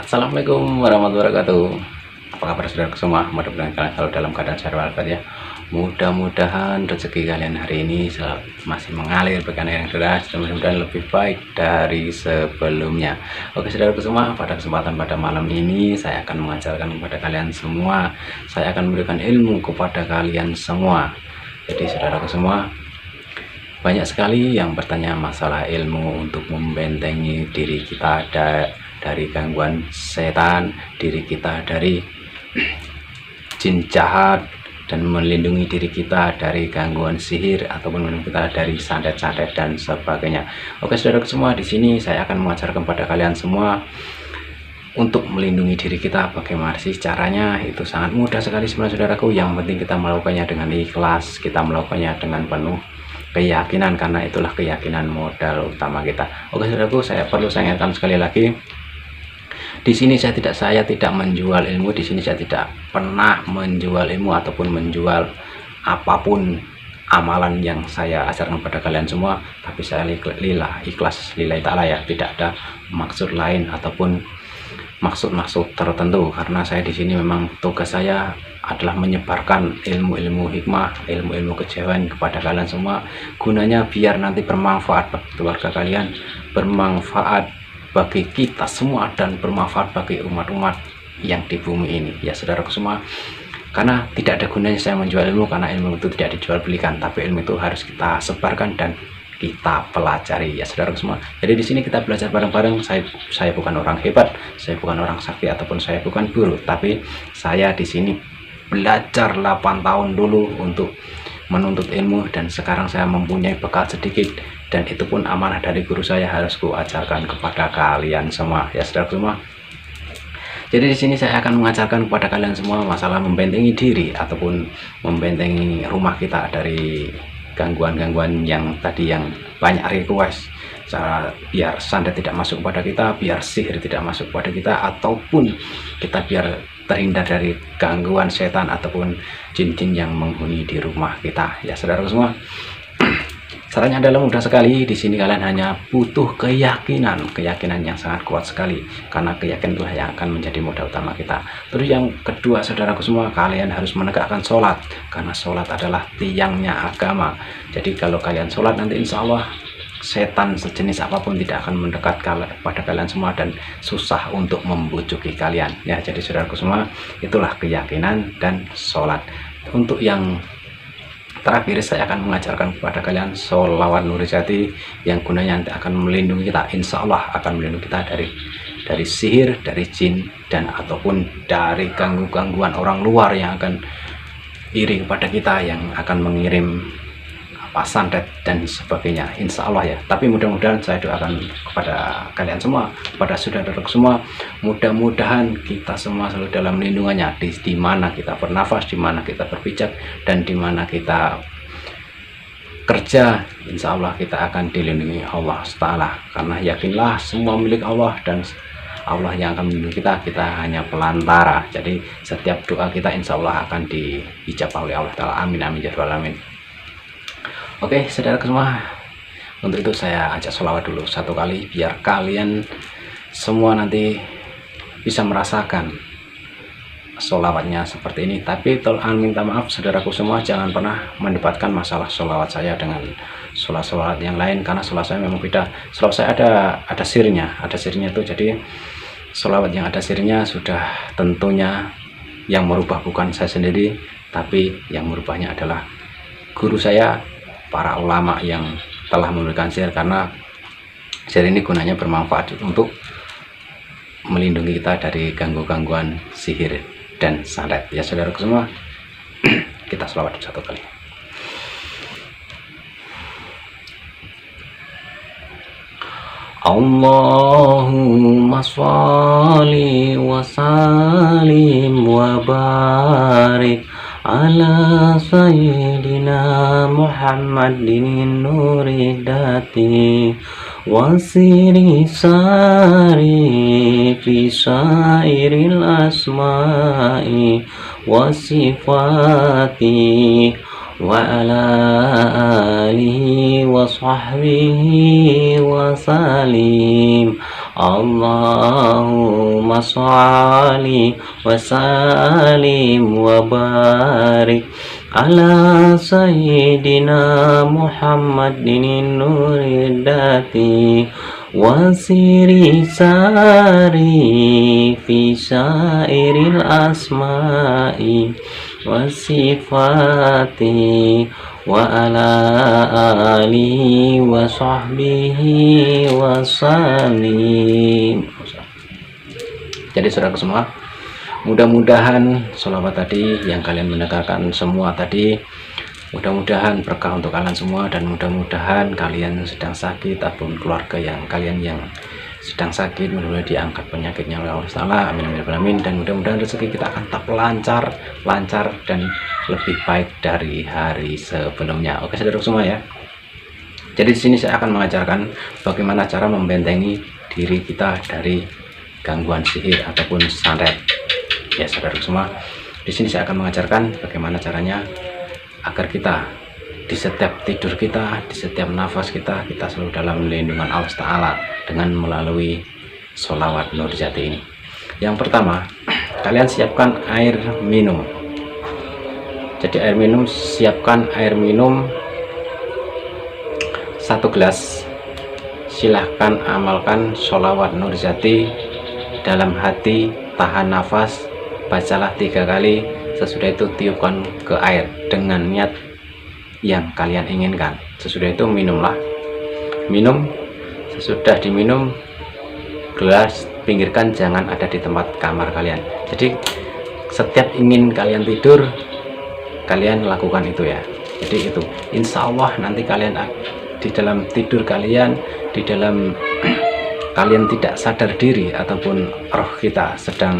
Assalamualaikum warahmatullahi wabarakatuh. Apa kabar saudara semua? Mudah-mudahan kalian selalu dalam keadaan sehat walafiat ya. Mudah-mudahan rezeki kalian hari ini masih mengalir bukan air yang deras, dan mudah-mudahan lebih baik dari sebelumnya. Oke saudara semua, pada kesempatan pada malam ini saya akan mengajarkan kepada kalian semua. Saya akan memberikan ilmu kepada kalian semua. Jadi saudara semua, banyak sekali yang bertanya masalah ilmu untuk membentengi diri kita dari gangguan setan, diri kita dari jin jahat, dan melindungi diri kita dari gangguan sihir ataupun melindungi kita dari santet-santet dan sebagainya. Oke saudara semua, di sini saya akan mengajarkan kepada kalian semua untuk melindungi diri kita. Bagaimana sih caranya? Itu sangat mudah sekali sebenarnya saudaraku. Yang penting kita melakukannya dengan ikhlas, kita melakukannya dengan penuh keyakinan, karena itulah keyakinan modal utama kita. Oke saudaraku, saya perlu ingatkan sekali lagi, di sini saya tidak menjual ilmu. Di sini saya tidak pernah menjual ilmu ataupun menjual apapun amalan yang saya ajarkan kepada kalian semua. Tapi saya ikhlas lillahi ta'ala ya, tidak ada maksud lain ataupun maksud-maksud tertentu, karena saya di sini memang tugas saya adalah menyebarkan ilmu-ilmu hikmah, ilmu-ilmu kejiwaan kepada kalian semua, gunanya biar nanti bermanfaat bagi keluarga kalian, bermanfaat bagi kita semua, dan bermanfaat bagi umat-umat yang di bumi ini ya saudaraku semua. Karena tidak ada gunanya saya menjual ilmu, karena ilmu itu tidak dijual belikan, tapi ilmu itu harus kita sebarkan dan kita pelajari ya saudaraku semua. Jadi di sini kita belajar bareng-bareng. Saya bukan orang hebat, saya bukan orang sakti, ataupun saya bukan guru, tapi saya di sini belajar 8 tahun dulu untuk menuntut ilmu, dan sekarang saya mempunyai bekal sedikit, dan itu pun amanah dari guru saya, harus kuajarkan kepada kalian semua ya saudara semua. Jadi di sini saya akan mengajarkan kepada kalian semua masalah membentengi diri ataupun membentengi rumah kita dari gangguan-gangguan yang tadi yang banyak request, cara biar santet tidak masuk kepada kita, biar sihir tidak masuk kepada kita, ataupun kita biar terhindar dari gangguan setan ataupun jin-jin yang menghuni di rumah kita ya saudara semua. Caranya adalah mudah sekali. Di sini kalian hanya butuh keyakinan yang sangat kuat sekali, karena keyakinan itulah yang akan menjadi modal utama kita. Terus yang kedua saudaraku semua, kalian harus menegakkan sholat, karena sholat adalah tiangnya agama. Jadi kalau kalian sholat, nanti insya Allah setan sejenis apapun tidak akan mendekat pada kalian semua, dan susah untuk membujuki kalian ya. Jadi saudaraku semua, itulah keyakinan dan sholat. Untuk yang terakhir, saya akan mengajarkan kepada kalian sholawat Nurijati yang gunanya nanti akan melindungi kita, insya Allah akan melindungi kita dari sihir, dari jin, dan ataupun dari gangguan orang luar yang akan iri kepada kita, yang akan mengirim santet dan sebagainya, insya Allah ya. Tapi mudah-mudahan saya doakan kepada kalian semua, kepada saudara semua, mudah-mudahan kita semua selalu dalam lindungannya, di mana kita bernafas, di mana kita berpijak, dan di mana kita kerja, insya Allah kita akan dilindungi Allah Ta'ala. Karena yakinlah semua milik Allah, dan Allah yang akan melindungi kita, kita hanya pelantara. Jadi setiap doa kita insya Allah akan diijabah oleh Allah Ta'ala. Amin amin ya rabbal alamin. Oke saudara semua, untuk itu saya ajak sholawat dulu satu kali, biar kalian semua nanti bisa merasakan sholawatnya seperti ini. Tapi tolong minta maaf saudaraku semua, jangan pernah mendebatkan masalah sholawat saya dengan sholawat yang lain, karena sholawat saya memang beda. Sholawat saya ada sirnya tuh. Jadi sholawat yang ada sirnya sudah tentunya yang merubah bukan saya sendiri, tapi yang merubahnya adalah guru saya, para ulama yang telah memberikan sihir, karena sihir ini gunanya bermanfaat untuk melindungi kita dari gangguan sihir dan santet ya saudara semua. Kita sholawat satu kali. Allahumma sholli wa sallim wa barik ala sayyidina Muhammadin nuridati wasiri sari fi sairil asma'i wasifati wa ala alihi wa sahbihi wa salim. Allahumma sholli wa sallim wa barik ala sayyidina Muhammadin nuridati wasiri sari fi syairil asma'i wasifati wa ala alihi wa sahbihi wa salim. Jadi saudara semua, mudah-mudahan sholawat tadi yang kalian mendengarkan semua tadi, mudah-mudahan berkah untuk kalian semua, dan mudah-mudahan kalian sedang sakit ataupun keluarga yang kalian yang sedang sakit, mudah-mudahan diangkat penyakitnya oleh Allah Ta'ala, amin amin amin. Dan mudah-mudahan rezeki kita akan tetap lancar dan lebih baik dari hari sebelumnya. Oke saudara semua ya. Jadi di sini saya akan mengajarkan bagaimana cara membentengi diri kita dari gangguan sihir ataupun santet. Ya saudara semua, di sini saya akan mengajarkan bagaimana caranya agar kita di setiap tidur kita, di setiap nafas kita selalu dalam lindungan Allah Ta'ala dengan melalui sholawat Nurjati ini. Yang pertama, kalian siapkan air minum. Jadi air minum, siapkan air minum 1 gelas. Silahkan amalkan sholawat Nurjati dalam hati, tahan nafas, bacalah 3 kali. Sesudah itu tiupkan ke air dengan niat yang kalian inginkan. Sesudah itu minumlah. Minum, sesudah diminum, gelas pinggirkan, jangan ada di tempat kamar kalian. Jadi setiap ingin kalian tidur, kalian lakukan itu ya. Jadi itu, insya Allah nanti kalian di dalam tidur kalian, di dalam kalian tidak sadar diri ataupun roh kita sedang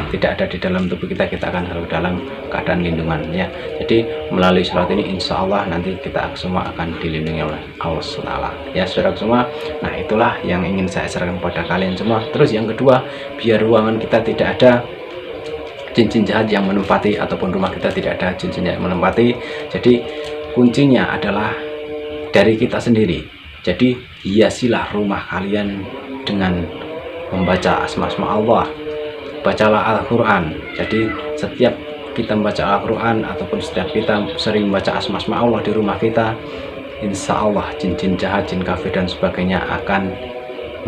tidak ada di dalam tubuh kita, kita akan selalu dalam keadaan lindungan ya. Jadi melalui sholat ini insya Allah nanti kita semua akan dilindungi oleh Allah SWT ya saudara semua. Nah itulah yang ingin saya ajarkan kepada kalian semua. Terus yang kedua, biar ruangan kita tidak ada jin-jin jahat yang menempati, ataupun rumah kita tidak ada jin-jin yang menempati, jadi kuncinya adalah dari kita sendiri. Jadi hiasilah rumah kalian dengan membaca asma-asma Allah, bacalah Al-Quran. Jadi setiap kita membaca Al-Quran ataupun setiap kita sering membaca asma-asma Allah di rumah kita, insya Allah jin-jin jahat, jin kafir dan sebagainya akan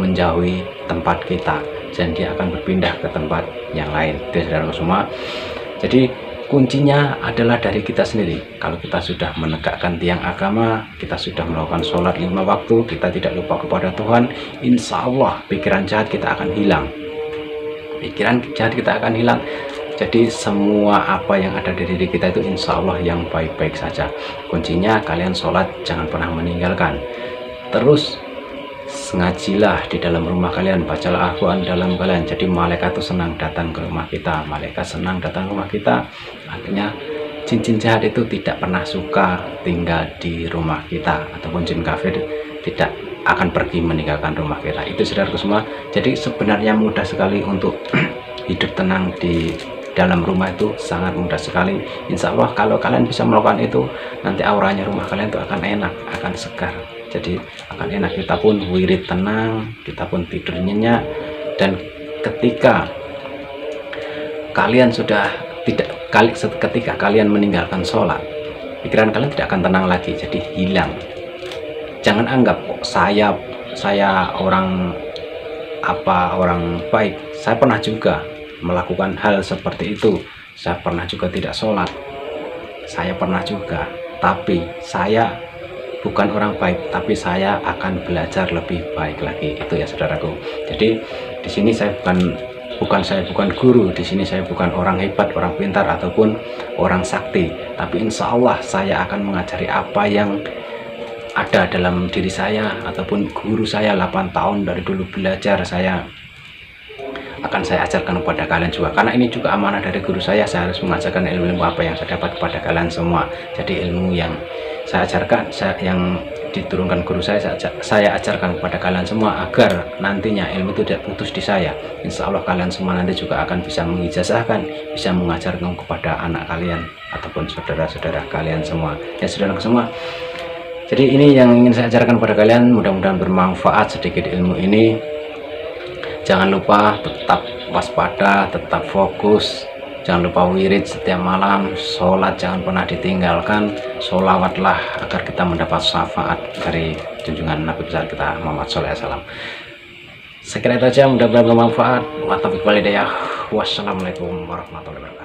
menjauhi tempat kita dan dia akan berpindah ke tempat yang lain. Itu saudara semua. Jadi kuncinya adalah dari kita sendiri. Kalau kita sudah menegakkan tiang agama, kita sudah melakukan sholat 5 waktu, kita tidak lupa kepada Tuhan, insya Allah pikiran jahat kita akan hilang. Pikiran jahat kita akan hilang. Jadi semua apa yang ada di diri kita itu insya Allah yang baik-baik saja. Kuncinya kalian sholat jangan pernah meninggalkan. Terus ngajilah di dalam rumah kalian, bacalah Al-Quran dalam kalian. Jadi malaikat itu senang datang ke rumah kita, malaikat senang datang ke rumah kita. Artinya jin-jin jahat itu tidak pernah suka tinggal di rumah kita, ataupun jin kafir tidak akan pergi meninggalkan rumah kita. Itu saudaraku semua. Jadi sebenarnya mudah sekali untuk hidup tenang di dalam rumah, itu sangat mudah sekali. Insya Allah kalau kalian bisa melakukan itu, nanti auranya rumah kalian itu akan enak, akan segar. Jadi akan enak, kita pun wirid tenang, kita pun tidur nyenyak. Dan ketika kalian sudah ketika kalian meninggalkan sholat, pikiran kalian tidak akan tenang lagi, jadi hilang. Jangan anggap kok saya orang baik. Saya pernah juga melakukan hal seperti itu. Saya pernah juga tidak sholat. Saya pernah juga, tapi saya bukan orang baik, tapi saya akan belajar lebih baik lagi. Itu ya saudaraku. Jadi di sini saya bukan guru, di sini saya bukan orang hebat, orang pintar ataupun orang sakti, tapi insya Allah saya akan mengajari apa yang ada dalam diri saya, ataupun guru saya 8 tahun dari dulu belajar, saya ajarkan kepada kalian juga. Karena ini juga amanah dari guru saya harus mengajarkan ilmu apa yang saya dapat kepada kalian semua. Jadi ilmu yang saya ajarkan, yang diturunkan guru saya ajarkan kepada kalian semua, agar nantinya ilmu itu tidak putus di saya. Insya Allah kalian semua nanti juga akan bisa mengijazahkan, bisa mengajarkan kepada anak kalian ataupun saudara-saudara kalian semua. Ya saudara semua, jadi ini yang ingin saya ajarkan kepada kalian. Mudah-mudahan bermanfaat sedikit ilmu ini. Jangan lupa tetap waspada, tetap fokus, jangan lupa wirid setiap malam, sholat jangan pernah ditinggalkan, sholawatlah agar kita mendapat syafaat dari junjungan Nabi besar kita Muhammad SAW. Sekiranya itu aja, mudah-mudahan bermanfaat. Wa taufiq wal hidayah. Wassalamualaikum warahmatullahi wabarakatuh.